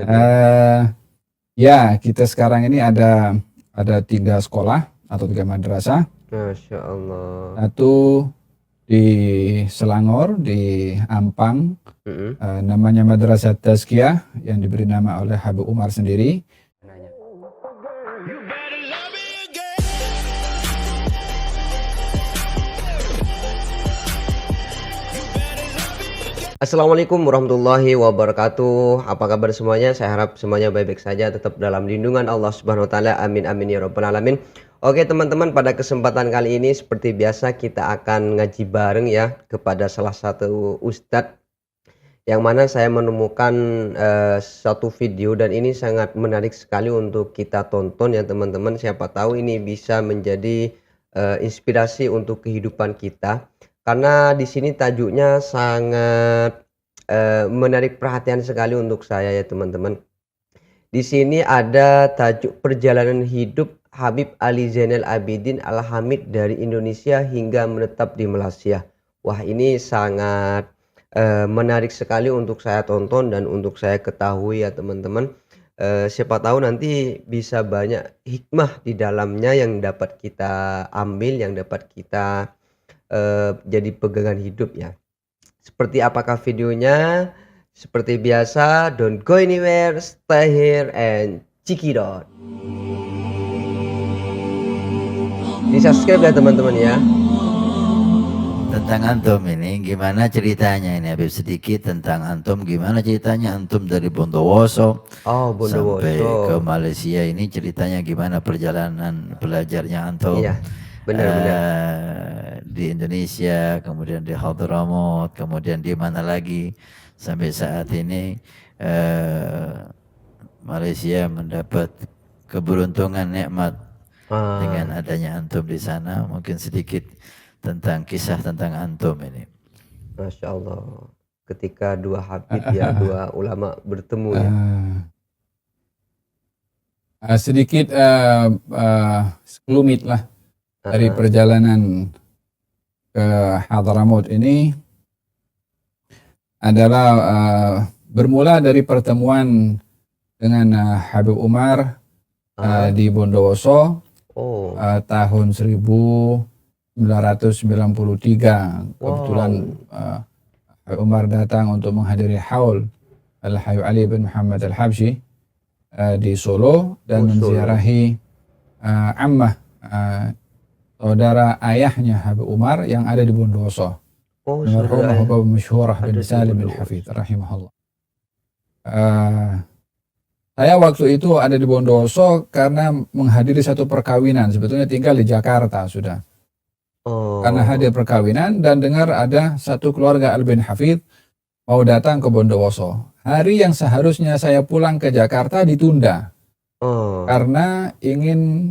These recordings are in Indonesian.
banget ya. Ya, kita sekarang ini ada 3 sekolah atau 3 madrasah. Masya Allah. Satu di Selangor, di Ampang, Mm-mm. namanya Madrasah Tazkiyah yang diberi nama oleh Habib Umar sendiri. Assalamualaikum warahmatullahi wabarakatuh. Apa kabar semuanya? Saya harap semuanya baik-baik saja, tetap dalam lindungan Allah Subhanahu wa taala. Amin amin ya rabbal alamin. Oke teman-teman, pada kesempatan kali ini seperti biasa kita akan ngaji bareng ya kepada salah satu ustadz, yang mana saya menemukan satu video dan ini sangat menarik sekali untuk kita tonton ya teman-teman. Siapa tahu ini bisa menjadi inspirasi untuk kehidupan kita. Karena di sini tajuknya sangat menarik perhatian sekali untuk saya ya teman-teman. Di sini ada tajuk perjalanan hidup Habib Ali Zainal Abidin Al-Hamid dari Indonesia hingga menetap di Malaysia. Wah, ini sangat menarik sekali untuk saya tonton dan untuk saya ketahui ya teman-teman. Siapa tahu nanti bisa banyak hikmah di dalamnya yang dapat kita ambil, yang dapat kita jadi pegangan hidup ya. Seperti apakah videonya? Seperti biasa, don't go anywhere, stay here and check it out. Di subscribe ya teman-teman ya. Tentang antum ini gimana ceritanya ini Habib, sedikit tentang antum, gimana ceritanya antum dari Bondowoso sampai ke Bondowoso. Malaysia, ini ceritanya gimana perjalanan belajarnya antum? Iya, benar-benar. Di Indonesia, kemudian di Hadramaut, kemudian di mana lagi sampai saat ini Malaysia mendapat keberuntungan nikmat dengan adanya antum di sana. Mungkin sedikit tentang kisah tentang antum ini. Masya Allah. Ketika dua habib ya, dua ulama bertemu ya. Sedikit sekelumit lah dari perjalanan ke Hadramaut ini adalah bermula dari pertemuan dengan Habib Umar di Bondowoso tahun 1993. Kebetulan Habib Umar datang untuk menghadiri haul Al-Habib Ali bin Muhammad Al-Habsyi di Solo dan menziarahi ammah, saudara ayahnya Habib Umar yang ada di Bondowoso. Almarhumah Habib Masyhurah bin Salim Al-Hafidh rahimahullah. Saya waktu itu ada di Bondowoso karena menghadiri satu perkawinan. Sebetulnya tinggal di Jakarta sudah. Karena hadir perkawinan dan dengar ada satu keluarga Al-Bin Hafidh mau datang ke Bondowoso. Hari yang seharusnya saya pulang ke Jakarta ditunda. Karena ingin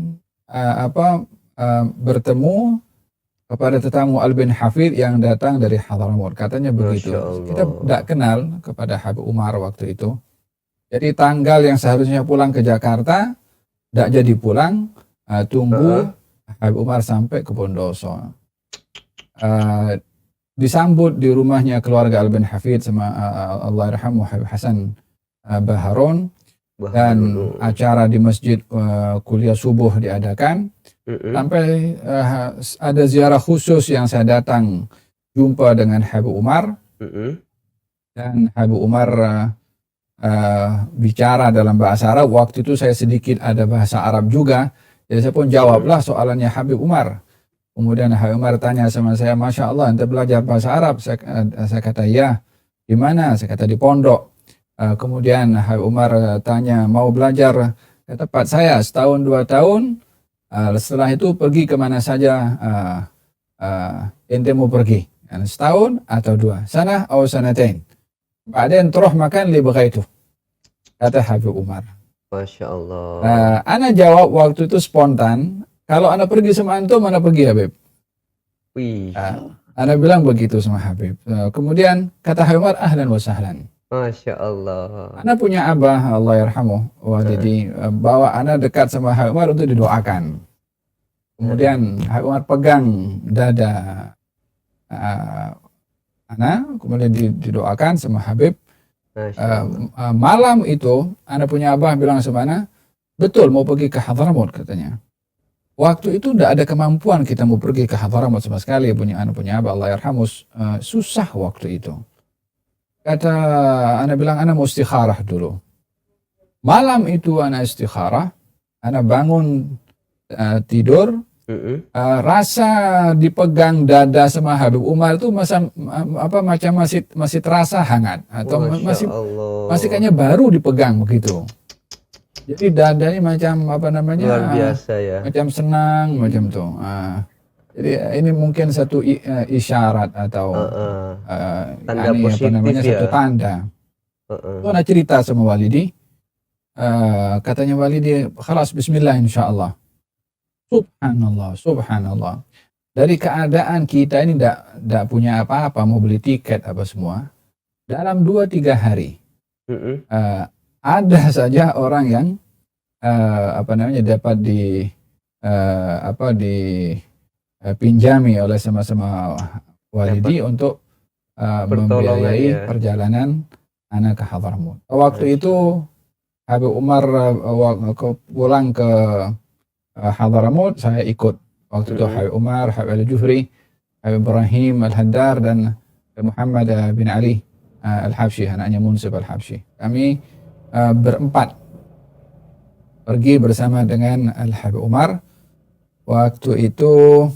bertemu kepada tetamu Al-Bin Hafidh yang datang dari Hadramaut. Katanya begitu. Kita tidak kenal kepada Habib Umar waktu itu. Jadi tanggal yang seharusnya pulang ke Jakarta tidak jadi pulang, tunggu Habib Umar sampai ke Bondowoso. Disambut di rumahnya keluarga Al-Bin Hafidh sama Allahyarhamu Habib Hasan Baharun, dan acara di masjid kuliah subuh diadakan. Sampai ada ziarah khusus yang saya datang jumpa dengan Habib Umar, dan Habib Umar bicara dalam bahasa Arab. Waktu itu saya sedikit ada bahasa Arab juga, jadi saya pun jawablah soalannya Habib Umar. Kemudian Habib Umar tanya sama saya, Masya Allah, ente belajar bahasa Arab? Saya kata ya. Di mana? Saya kata di pondok. Kemudian Habib Umar tanya, mau belajar ke tempat saya setahun 2 tahun, setelah itu pergi kemana saja ente mau pergi, setahun atau 2 sana atau sanatain. Ba'dain teruh makan li begitu, kata Habib Umar. Masya Allah. Ana jawab waktu itu spontan, kalau ana pergi sama antum, ana pergi Habib. Ana bilang begitu sama Habib. Kemudian kata Habib Umar, ahlan wa sahlan. Masya Allah. Ana punya abah, Allahyarhamu walidi, bawa ana dekat sama Habib Umar untuk didoakan. Kemudian Habib Umar pegang dada ana, kemudian didoakan sama Habib. Masya Allah. Malam itu anak punya abah bilang semana, betul mau pergi ke Hadramut katanya. Waktu itu tidak ada kemampuan kita mau pergi ke Hadramut sama sekali, anak punya abah Allah yarhamus, susah waktu itu. Kata anak bilang anak mau istikharah dulu. Malam itu anak istikharah, anak bangun tidur, rasa dipegang dada sama Habib Umar itu macam masih terasa hangat atau masih kayaknya baru dipegang begitu. Jadi dadanya macam luar biasa ya. Macam senang macam tuh. Jadi ini mungkin satu isyarat atau tanda positif ya. Satu tanda. Itu anak cerita sama Walidi. Katanya Walidi, khalas bismillah insyaallah. Subhanallah, subhanallah. Dari keadaan kita ini tidak punya apa-apa, mau beli tiket apa semua, dalam 2-3 hari ada saja orang yang dapat dipinjami oleh sama-sama Walidi untuk membiayai perjalanan anak ke Hadramut. Waktu itu Habib Umar pulang ke Hadramut, saya ikut. Waktu itu Habib Umar, Habib Al-Jufri, Habib Ibrahim Al-Haddar, dan Muhammad bin Ali Al-Habsyi, anaknya Munsif Al-Habsyi. Kami berempat pergi bersama dengan Al-Habib Umar. Waktu itu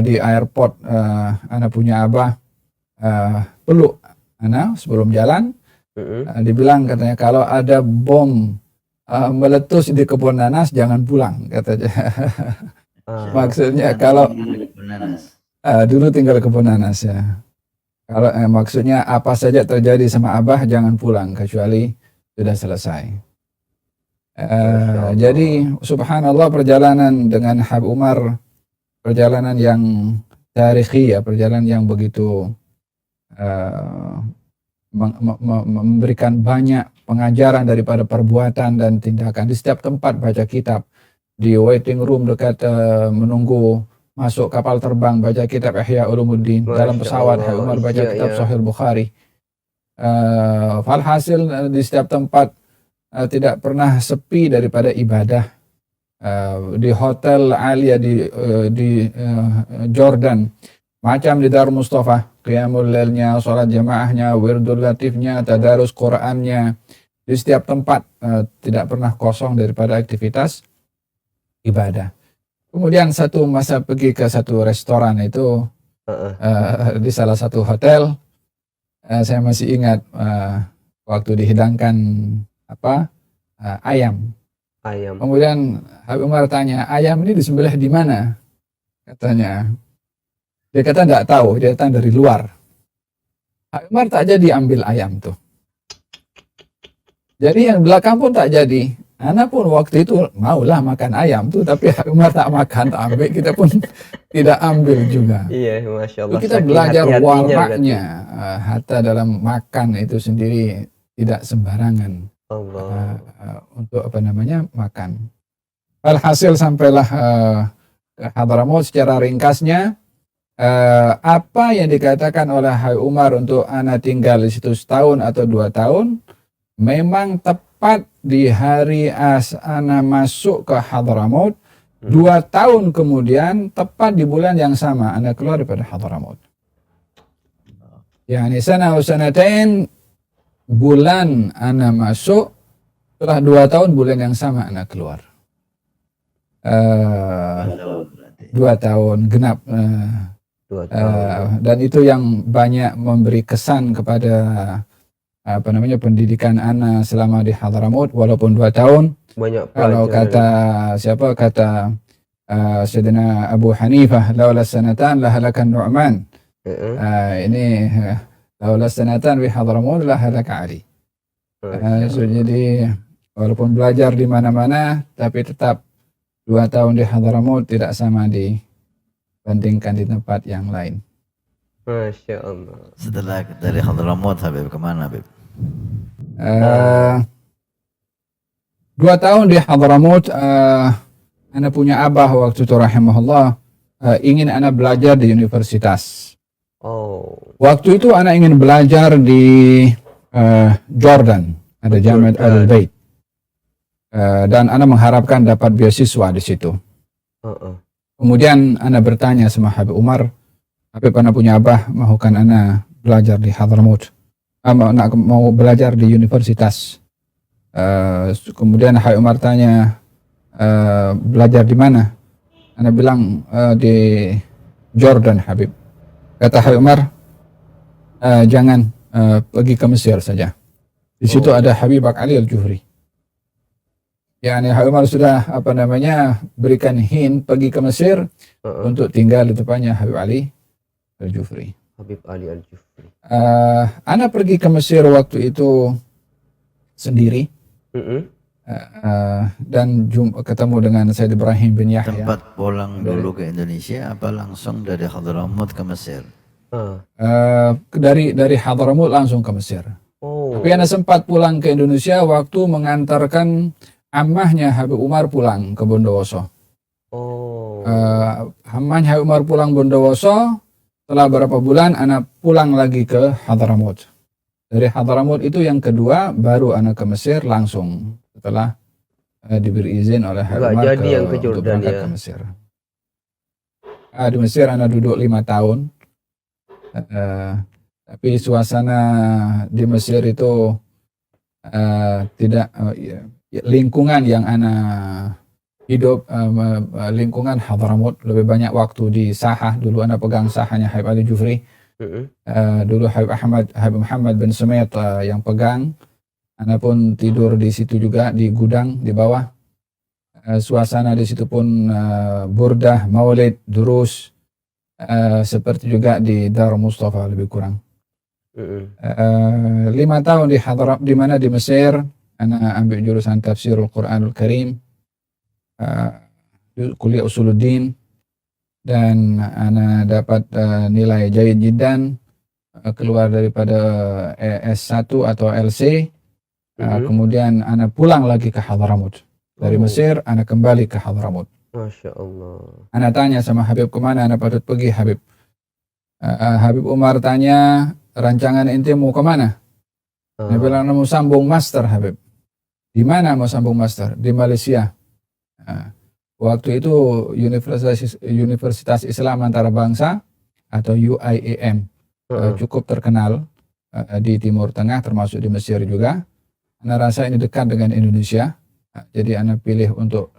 di airport, anak punya abah peluk anak sebelum jalan. Dibilang katanya kalau ada bom meletus di kebun nanas jangan pulang katanya. Maksudnya kalau dulu tinggal kebun nanas ya. Kalau maksudnya apa saja terjadi sama abah jangan pulang kecuali sudah selesai. Jadi subhanallah perjalanan dengan Habib Umar perjalanan yang tarikhi ya, perjalanan yang begitu memberikan banyak pengajaran daripada perbuatan dan tindakan. Di setiap tempat baca kitab, di waiting room dekat menunggu masuk kapal terbang baca kitab Ihya Ulumuddin, dalam pesawat Habib Umar baca kitab Sahih Bukhari. Falhasil di setiap tempat tidak pernah sepi daripada ibadah. Di hotel Alia di Jordan, macam di Darul Mustafa, qiyamul lailnya, sholat jamaahnya, wirdul latifnya, tadarus Qur'annya, di setiap tempat tidak pernah kosong daripada aktivitas ibadah. Kemudian satu masa pergi ke satu restoran itu di salah satu hotel, saya masih ingat waktu dihidangkan ayam. Kemudian Habib Umar tanya, ayam ini disembelih di mana? Katanya. Dia kata enggak tahu, dia datang dari luar. Habib Umar tak jadi ambil ayam tuh. Jadi yang belakang pun tak jadi. Anak pun waktu itu maulah makan ayam tuh, tapi Habib Umar tak makan, tak ambil, kita pun tidak ambil juga. Iya, Masya Allah. Kita belajar waraknya, hatta dalam makan itu sendiri tidak sembarangan. Untuk makan. Alhasil sampailah ke Hadramut. Secara ringkasnya, apa yang dikatakan oleh Habib Umar untuk anak tinggal di situ setahun atau 2 tahun, memang tepat di hari anak masuk ke Hadramut. 2 tahun kemudian, tepat di bulan yang sama, anak keluar daripada Hadramut. Yani sana sanatain, bulan anak masuk, setelah 2 tahun bulan yang sama anak keluar. 2 tahun genap. 2 tahun. Dan itu yang banyak memberi kesan kepada pendidikan anak selama di Hadramut, walaupun 2 tahun. Banyak kalau kata Sayyidina Abu Hanifah, laula sanatan lahalakan Nu'man. Ini laula sanatan bi Hadramut lahalaka Ali. Jadi walaupun belajar di mana-mana, tapi tetap 2 tahun di Hadramut tidak sama dibandingkan di tempat yang lain. Masya Allah. Setelah dari Hadramut, Habib kemana, Habib? 2 tahun di Hadramut, anak punya abah waktu itu rahimahullah, ingin anak belajar di universitas. Waktu itu anak ingin belajar di Jordan, ada Jamiat Ahlul Bait. Dan ana mengharapkan dapat beasiswa di situ. Kemudian ana bertanya sama Habib Umar, Habib ana punya abah, mahukan ana belajar di Hadramaut, mau belajar di universitas. Kemudian Habib Umar tanya, belajar di mana? Ana bilang di Jordan, Habib. Kata Habib Umar, jangan, pergi ke Mesir saja. Di situ ada Habib Ali Al-Juhri. Yani Habib Umar sudah berikan hint pergi ke Mesir untuk tinggal di depannya Habib Ali Al-Jufri. Habib Ali Al-Jufri. Ana pergi ke Mesir waktu itu sendiri. Dan ketemu dengan Said Ibrahim bin Yahya. Tempat pulang dulu ke Indonesia apa langsung dari Hadramaut ke Mesir? Dari Hadramaut langsung ke Mesir. Tapi ana sempat pulang ke Indonesia waktu mengantarkan ammahnya Habib Umar pulang ke Bondowoso. Ammahnya Habib Umar pulang Bondowoso, setelah beberapa bulan anak pulang lagi ke Hadramaut. Dari Hadramaut itu yang kedua baru anak ke Mesir langsung setelah diberi izin oleh Habib Umar untuk berangkat ke Mesir. Di Mesir anak duduk 5 tahun. Tapi suasana di Mesir itu tidak lingkungan yang ana hidup, lingkungan Hadramaut, lebih banyak waktu di Sahah. Dulu ana pegang Sahahnya Habib Ali Jufri. Dulu Habib Muhammad bin Sumayt yang pegang. Ana pun tidur di situ juga, di gudang di bawah. Suasana di situ pun burdah, maulid, durus, seperti juga di Darul Mustafa lebih kurang. 5 tahun di mana di Mesir. Ana ambil jurusan Tafsirul Quranul Karim, kuliah Usuluddin, dan ana dapat nilai jayyid jiddan, keluar daripada S1 atau LC. Kemudian ana pulang lagi ke Hadramaut. Dari Mesir ana kembali ke Hadramaut. Masya Allah. Ana tanya sama Habib, kemana ana patut pergi Habib? Habib Umar tanya, rancangan ente mau kemana? Dia bilang mau sambung master Habib. Di mana mau sambung master? Di Malaysia. Waktu itu Universitas Islam Antarabangsa atau UIAM cukup terkenal di Timur Tengah, termasuk di Mesir juga. Ana rasa ini dekat dengan Indonesia, jadi ana pilih untuk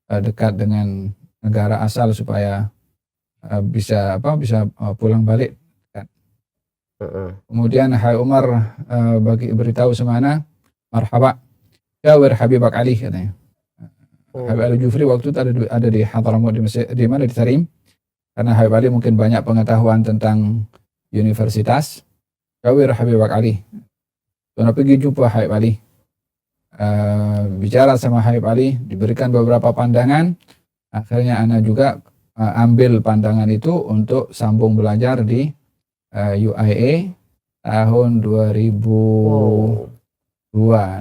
dekat dengan negara asal supaya bisa pulang balik. Kemudian Habib Umar beritahu semana, marhaba, jawir Habibak Ali, katanya. Habib Ali Jufri waktu itu ada di Hadramaut di Mesir, di mana di Tarim, karena Habib Ali mungkin banyak pengetahuan tentang universitas. Jawir Habibak Ali. Saya pergi jumpa Habib Ali, bicara sama Habib Ali, diberikan beberapa pandangan. Akhirnya ana juga ambil pandangan itu untuk sambung belajar di UIA tahun 2002.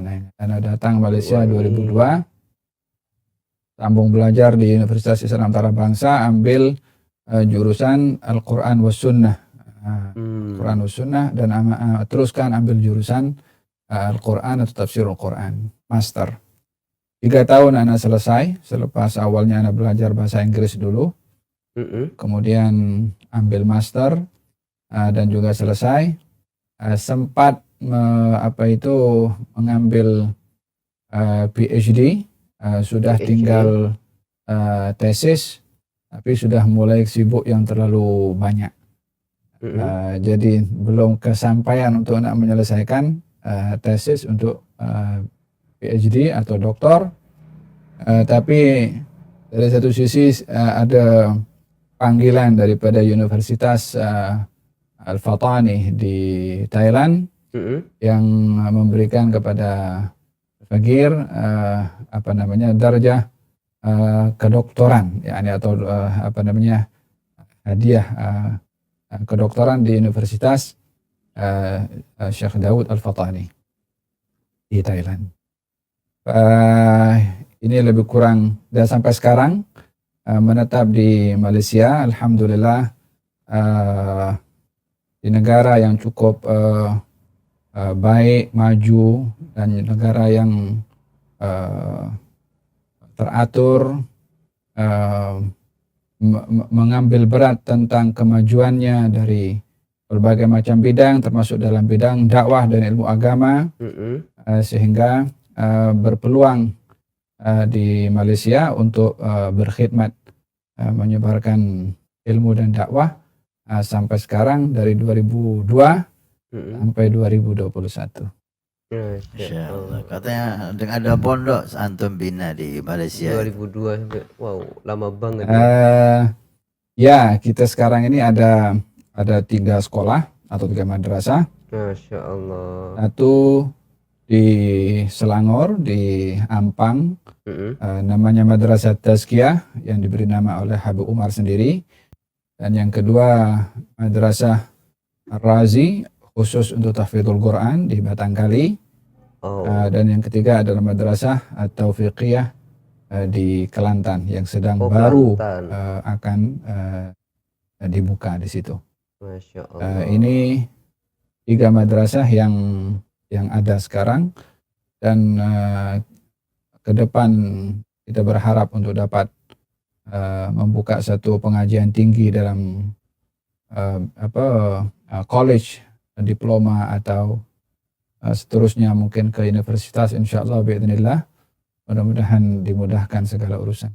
Nah, ana datang Malaysia 2002, sambung belajar di Universitas Islam Antarabangsa, ambil jurusan Al-Quran was Sunnah, Quran was Sunnah, dan teruskan ambil jurusan Al-Quran atau Tafsirul Quran, master. 3 tahun ana selesai. Selepas awalnya ana belajar bahasa Inggris dulu, kemudian ambil master, dan juga selesai. Sempat mengambil PhD, sudah tinggal tesis, tapi sudah mulai sibuk yang terlalu banyak. Jadi belum kesampaian untuk nak menyelesaikan tesis untuk PhD atau doktor. Tapi dari satu sisi ada panggilan daripada Universitas Al-Fatani di Thailand yang memberikan kepada Fagir darjah kedoktoran, yakni atau hadiah kedoktoran di Universitas Syekh Daud Al-Fatani di Thailand. Ini lebih kurang, dan sampai sekarang menetap di Malaysia. Alhamdulillah, di negara yang cukup baik, maju, dan negara yang teratur, mengambil berat tentang kemajuannya dari berbagai macam bidang, termasuk dalam bidang dakwah dan ilmu agama, sehingga berpeluang di Malaysia untuk berkhidmat, menyebarkan ilmu dan dakwah sampai sekarang dari 2002 sampai 2021. Masya Allah. Katanya ada pondok antum bina di Malaysia. 2002 sampai, wow, lama banget. Ya, kita sekarang ini ada 3 sekolah atau 3 madrasah. Masya Allah. Satu di Selangor, di Ampang, namanya Madrasah Tazkiyah yang diberi nama oleh Habib Umar sendiri. Dan yang kedua Madrasah Ar-Razi khusus untuk tahfidzul Quran di Batangkali. Dan yang ketiga adalah Madrasah At-Taufiqiyah di Kelantan yang sedang baru akan dibuka di situ. Masya Allah. Ini 3 madrasah yang ada sekarang, dan ke depan kita berharap untuk dapat membuka satu pengajian tinggi dalam college, diploma, atau seterusnya mungkin ke universitas, insyaallah biidznillah. Mudah-mudahan dimudahkan segala urusan.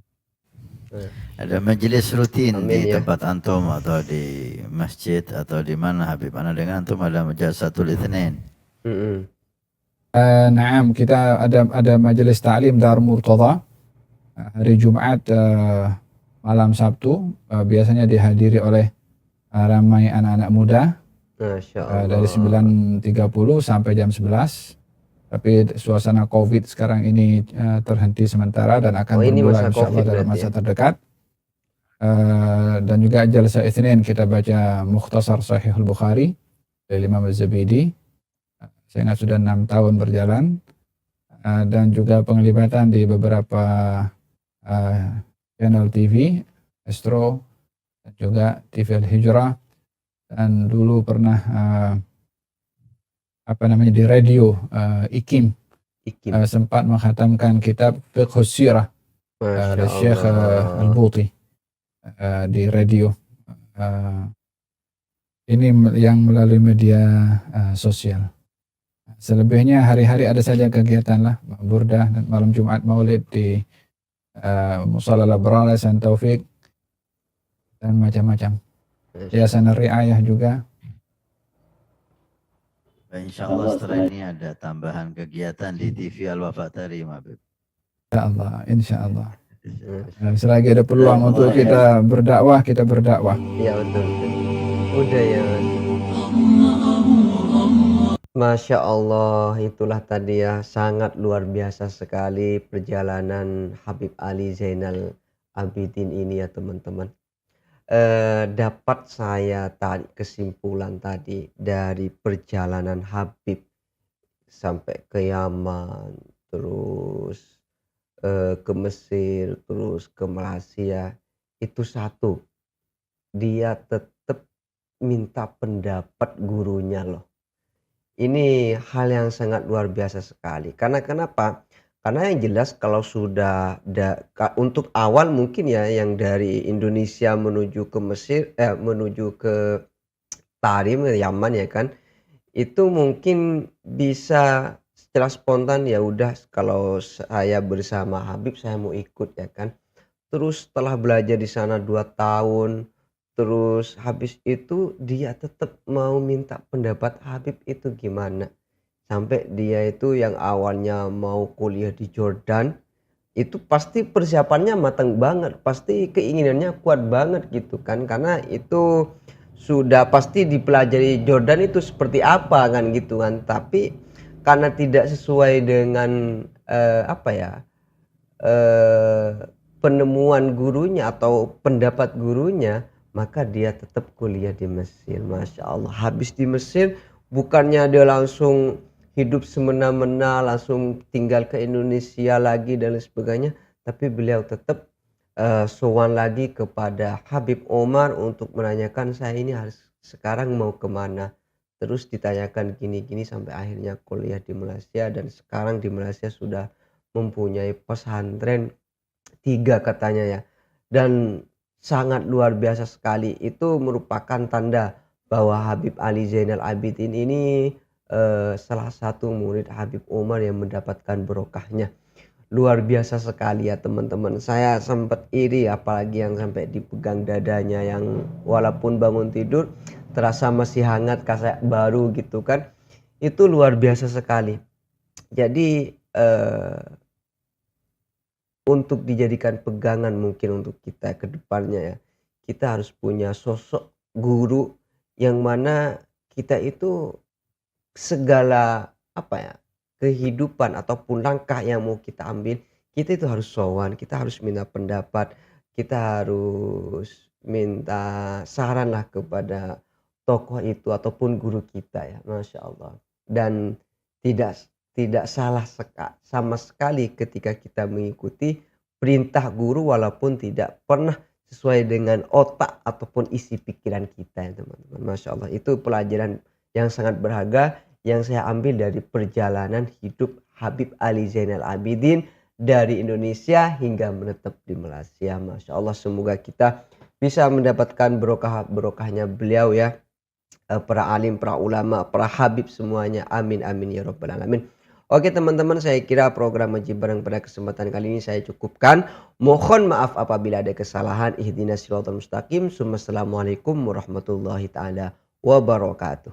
Ada majelis rutin di tempat antum atau di masjid atau di mana Habib? Ana dengan antum ada Jalsatul Itsnain. Naam, kita ada majelis ta'lim Dar Murtada hari Jumat, malam Sabtu, biasanya dihadiri oleh ramai anak-anak muda. Dari 9.30 sampai jam 11. Tapi suasana COVID sekarang ini terhenti sementara dan akan bermula insyaallah dalam masa terdekat. Dan juga Jalsa Itsnain kita baca Mukhtasar Sahihul Bukhari dari Imam Az-Zabidi. Saya ingat sudah 6 tahun berjalan. Dan juga penglibatan di beberapa channel TV, Astro, dan juga TV Al-Hijrah. Dan dulu pernah di radio IKIM sempat menghatamkan kitab Fiqhus Sirah dari Syekh Al-Buti di radio. Ini yang melalui media sosial. Selebihnya hari-hari ada saja kegiatan lah, burdah dan malam Jumat Maulid di Musalla Al-Abrar San Taufik dan macam-macam. Yayasan Riayah juga. Insyaallah setelah ini ada tambahan kegiatan di TV Al-Wafa tadi, Habib. Insyaallah. Selagi ada peluang untuk kita berdakwah, kita berdakwah. Iya betul. Udah ya. Masya Allah, itulah tadi ya, sangat luar biasa sekali perjalanan Habib Ali Zainal Abidin ini ya teman-teman. Dapat saya tarik kesimpulan tadi dari perjalanan Habib sampai ke Yaman, terus ke Mesir, terus ke Malaysia, itu satu, dia tetap minta pendapat gurunya loh. Ini hal yang sangat luar biasa sekali. Karena kenapa? Karena yang jelas kalau sudah untuk awal mungkin ya yang dari Indonesia menuju ke Mesir, menuju ke Tarim, Yaman ya kan, itu mungkin bisa secara spontan ya udah kalau saya bersama Habib saya mau ikut ya kan. Terus setelah belajar di sana 2 tahun, terus habis itu dia tetap mau minta pendapat Habib itu gimana. Sampai dia itu yang awalnya mau kuliah di Jordan, itu pasti persiapannya matang banget, pasti keinginannya kuat banget gitu kan. Karena itu sudah pasti dipelajari Jordan itu seperti apa kan gitu kan. Tapi karena tidak sesuai dengan penemuan gurunya atau pendapat gurunya, maka dia tetap kuliah di Mesir. Masya Allah, habis di Mesir bukannya dia langsung hidup semena-mena, langsung tinggal ke Indonesia lagi dan lain sebagainya, tapi beliau tetap sowan lagi kepada Habib Umar untuk menanyakan saya ini harus sekarang mau kemana. terus ditanyakan gini-gini sampai akhirnya kuliah di Malaysia dan sekarang di Malaysia sudah mempunyai pesantren 3 katanya ya. Dan sangat luar biasa sekali. Itu merupakan tanda bahwa Habib Ali Zainal Abidin ini salah satu murid Habib Umar yang mendapatkan barokahnya. Luar biasa sekali ya teman-teman. Saya sempat iri apalagi yang sampai dipegang dadanya yang walaupun bangun tidur terasa masih hangat kayak baru gitu kan. Itu luar biasa sekali. Jadi untuk dijadikan pegangan mungkin untuk kita ke depannya ya. Kita harus punya sosok guru yang mana kita itu segala apa ya, kehidupan ataupun langkah yang mau kita ambil, kita itu harus sowan, kita harus minta pendapat, kita harus minta saran lah kepada tokoh itu ataupun guru kita ya, Masya Allah. Dan tidak tidak salah sama sekali ketika kita mengikuti perintah guru walaupun tidak pernah sesuai dengan otak ataupun isi pikiran kita ya teman-teman. Masya Allah, itu pelajaran yang sangat berharga yang saya ambil dari perjalanan hidup Habib Ali Zainal Abidin dari Indonesia hingga menetap di Malaysia. Masya Allah, semoga kita bisa mendapatkan berokahnya beliau ya. Para alim, para ulama, para habib semuanya. Amin amin ya rabbal alamin. Oke teman-teman, saya kira program Ngaji Bareng pada kesempatan kali ini saya cukupkan. Mohon maaf apabila ada kesalahan. Ihdinas siratal mustaqim. Assalamualaikum warahmatullahi taala wabarakatuh.